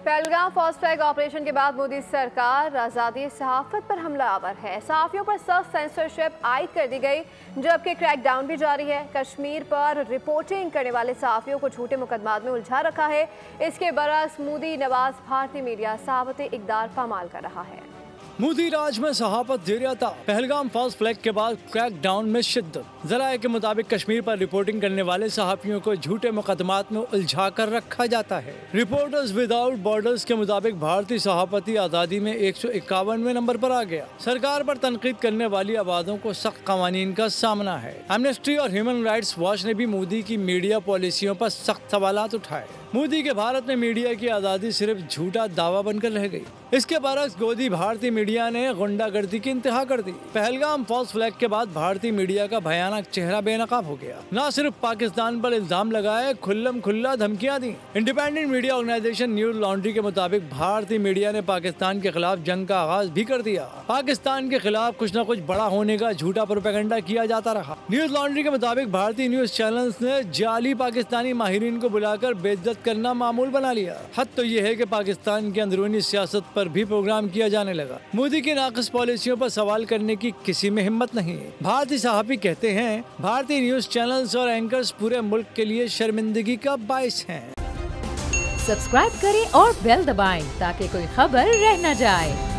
Pahalgam फॉस्फैग operation के बाद मोदी सरकार आज़ादी सहाफत पर हमलावर है। सहाफ़ियों पर सख्त सेंसरशिप आयद कर दी गई, जबकि क्रैकडाउन भी जारी है। कश्मीर पर रिपोर्टिंग करने वाले सहाफ़ियों को झूठे मुकदमात में उलझा रखा है। इसके बरक्स मोदी नवाज भारतीय मीडिया सहाफती इक़दार पामाल कर रहा है। मोदी राज में सहाफत जेरिया था। पहलगाम फॉल्स फ्लैग के बाद क्रैक डाउन में शिद्दत। ज़राए के मुताबिक कश्मीर पर रिपोर्टिंग करने वाले सहाफियों को झूठे मुकदमात में उलझा कर रखा जाता है। रिपोर्टर्स विदाउट बॉर्डर्स के मुताबिक भारतीय सहाफती आज़ादी में 151वें नंबर पर आ गया। सरकार पर तनकीद करने वाली आवाज़ों को सख्त कवानीन का सामना है। एमनेस्टी और ह्यूमन राइट्स वॉच ने भी मोदी की मीडिया पॉलिसियों पर सख्त सवालात उठाए। मोदी के भारत में मीडिया की आज़ादी सिर्फ झूठा दावा बनकर रह गई। इसके बरक्स गोदी भारतीय मीडिया ने गुंडागर्दी की इंतहा कर दी। पहलगाम फॉल्स फ्लैग के बाद भारतीय मीडिया का भयानक चेहरा बेनकाब हो गया। न सिर्फ पाकिस्तान पर इल्जाम लगाए, खुल्लम खुल्ला धमकियां दी। Independent media organization news laundry के मुताबिक भारतीय मीडिया ने पाकिस्तान के खिलाफ जंग का आगाज भी कर दिया। पाकिस्तान के खिलाफ कुछ न कुछ बड़ा होने का झूठा प्रोपेगेंडा किया जाता रहा। न्यूज़ लॉन्ड्री के मुताबिक भारतीय न्यूज़ चैनल्स ने जाली पाकिस्तानी माहिरीन को बुलाकर बेइज्जत करना मामूल बना लिया। हद तो ये है कि पाकिस्तान की अंदरूनी सियासत पर भी प्रोग्राम किया जाने लगा। मोदी की नाक़िस पॉलिसियों पर सवाल करने की किसी में हिम्मत नहीं है। भारतीय सहाफ़ी कहते हैं भारतीय न्यूज़ चैनल्स और एंकर्स पूरे मुल्क के लिए शर्मिंदगी का बाइस हैं। सब्सक्राइब करें और बेल दबाएं ताकि कोई खबर रह न जाए।